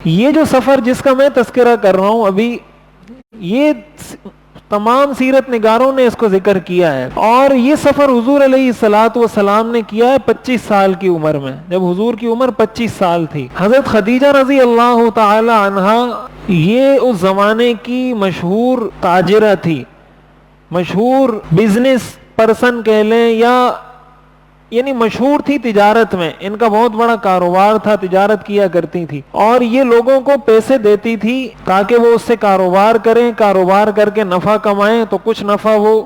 یہ جو سفر جس کا میں تذکرہ کر رہا ہوں ابھی، یہ تمام سیرت نگاروں نے اس کو ذکر کیا ہے، اور یہ سفر حضور علیہ الصلوۃ والسلام نے کیا ہے 25 سال کی عمر میں، جب حضور کی عمر 25 سال تھی۔ حضرت خدیجہ رضی اللہ تعالی عنہا یہ اس زمانے کی مشہور تاجرہ تھی، مشہور بزنس پرسن کہہ لیں، یا یعنی مشہور تھی تجارت میں، ان کا بہت بڑا کاروبار تھا، تجارت کیا کرتی تھی، اور یہ لوگوں کو پیسے دیتی تھی تاکہ وہ اس سے کاروبار کریں، کاروبار کر کے نفع کمائیں، تو کچھ نفع وہ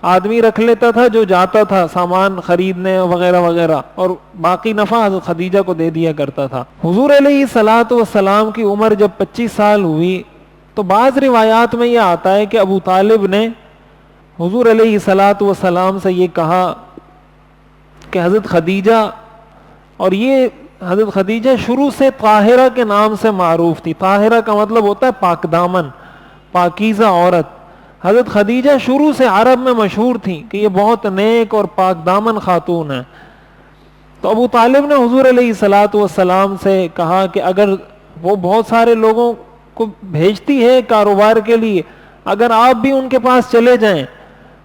آدمی رکھ لیتا تھا جو جاتا تھا سامان خریدنے وغیرہ وغیرہ، اور باقی نفع حضرت خدیجہ کو دے دیا کرتا تھا۔ حضور علیہ الصلوۃ والسلام کی عمر جب 25 سال ہوئی تو بعض روایات میں یہ آتا ہے کہ ابو طالب نے حضور علیہ الصلوۃ والسلام سے یہ کہا کہ حضرت خدیجہ، اور یہ حضرت خدیجہ شروع سے طاہرہ کے نام سے معروف تھی، طاہرہ کا مطلب ہوتا ہے پاک دامن، پاکیزہ عورت۔ حضرت خدیجہ شروع سے عرب میں مشہور تھی کہ یہ بہت نیک اور پاک دامن خاتون ہیں۔ تو ابو طالب نے حضور علیہ الصلوۃ والسلام سے کہا کہ اگر وہ بہت سارے لوگوں کو بھیجتی ہے کاروبار کے لیے، اگر آپ بھی ان کے پاس چلے جائیں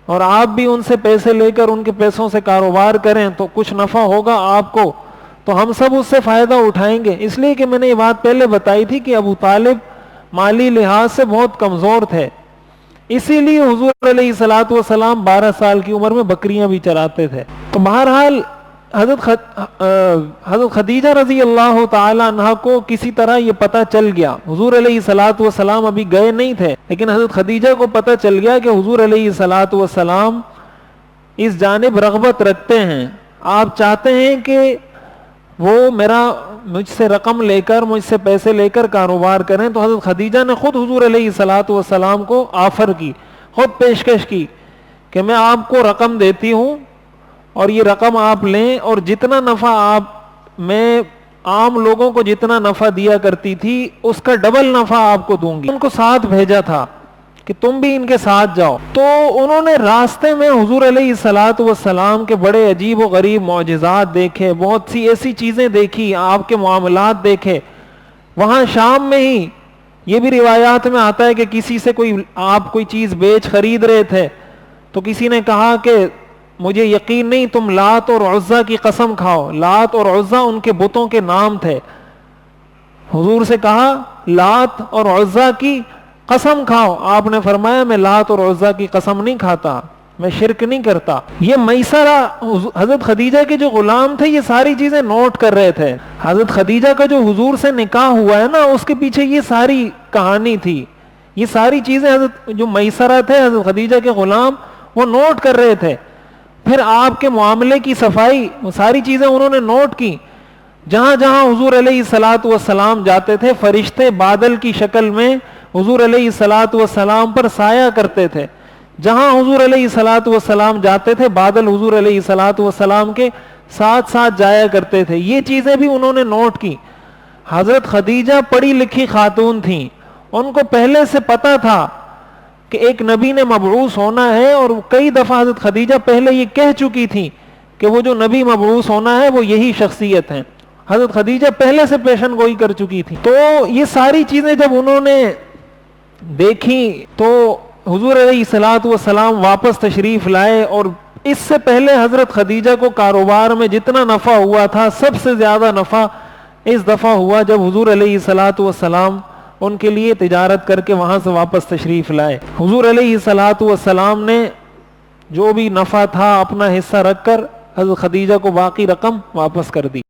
اور آپ بھی ان سے پیسے لے کر ان کے پیسوں سے کاروبار کریں تو کچھ نفع ہوگا آپ کو، تو ہم سب اس سے فائدہ اٹھائیں گے۔ اس لیے کہ میں نے یہ بات پہلے بتائی تھی کہ ابو طالب مالی لحاظ سے بہت کمزور تھے، اسی لیے حضور علیہ الصلوۃ والسلام 12 سال کی عمر میں بکریاں بھی چراتے تھے۔ تو بہرحال حضرت خدیجہ رضی اللہ تعالی عنہ کو کسی طرح یہ پتہ چل گیا، حضور علیہ الصلوۃ والسلام ابھی گئے نہیں تھے، لیکن حضرت خدیجہ کو پتہ چل گیا کہ حضور علیہ الصلوۃ والسلام اس جانب رغبت رکھتے ہیں، آپ چاہتے ہیں کہ وہ مجھ سے رقم لے کر، مجھ سے پیسے لے کر کاروبار کریں۔ تو حضرت خدیجہ نے خود حضور علیہ الصلوۃ والسلام کو آفر کی، خود پیشکش کی کہ میں آپ کو رقم دیتی ہوں اور یہ رقم آپ لیں، اور جتنا نفع میں عام لوگوں کو جتنا نفع دیا کرتی تھی اس کا ڈبل نفع آپ کو دوں گی۔ ان کو ساتھ بھیجا تھا کہ تم بھی ان کے ساتھ جاؤ۔ تو انہوں نے راستے میں حضور علیہ الصلوۃ والسلام کے بڑے عجیب و غریب معجزات دیکھے، بہت سی ایسی چیزیں دیکھی، آپ کے معاملات دیکھے۔ وہاں شام میں ہی یہ بھی روایات میں آتا ہے کہ کسی سے آپ کوئی چیز بیچ خرید رہے تھے تو کسی نے کہا کہ مجھے یقین نہیں، تم لات اور عزا کی قسم کھاؤ۔ لات اور عزا ان کے بتوں کے نام تھے۔ حضور سے کہا لات اور عزا کی قسم کھاؤ، آپ نے فرمایا میں لات اور عزا کی قسم نہیں کھاتا، میں شرک نہیں کرتا۔ یہ میسرہ حضرت خدیجہ کے جو غلام تھے یہ ساری چیزیں نوٹ کر رہے تھے۔ حضرت خدیجہ کا جو حضور سے نکاح ہوا ہے نا، اس کے پیچھے یہ ساری کہانی تھی، یہ ساری چیزیں حضرت جو میسرہ تھے حضرت خدیجہ کے غلام وہ نوٹ کر رہے تھے۔ پھر آپ کے معاملے کی صفائی، وہ ساری چیزیں انہوں نے نوٹ کی۔ جہاں جہاں حضور علیہ الصلوۃ والسلام جاتے تھے فرشتے بادل کی شکل میں حضور علیہ الصلوۃ والسلام پر سایہ کرتے تھے۔ جہاں حضور علیہ الصلوۃ والسلام جاتے تھے بادل حضور علیہ الصلوۃ والسلام کے ساتھ ساتھ جایا کرتے تھے۔ یہ چیزیں بھی انہوں نے نوٹ کی۔ حضرت خدیجہ پڑھی لکھی خاتون تھیں، ان کو پہلے سے پتہ تھا کہ ایک نبی نے مبعوث ہونا ہے، اور کئی دفعہ حضرت خدیجہ پہلے یہ کہہ چکی تھی کہ وہ جو نبی مبعوث ہونا ہے وہ یہی شخصیت ہیں۔ حضرت خدیجہ پہلے سے پیشن گوئی کر چکی تھی۔ تو یہ ساری چیزیں جب انہوں نے دیکھی تو حضور علیہ الصلوۃ والسلام واپس تشریف لائے، اور اس سے پہلے حضرت خدیجہ کو کاروبار میں جتنا نفع ہوا تھا سب سے زیادہ نفع اس دفعہ ہوا جب حضور علیہ الصلوۃ والسلام ان کے لیے تجارت کر کے وہاں سے واپس تشریف لائے۔ حضور علیہ الصلوۃ والسلام نے جو بھی نفع تھا اپنا حصہ رکھ کر حضرت خدیجہ کو باقی رقم واپس کر دی۔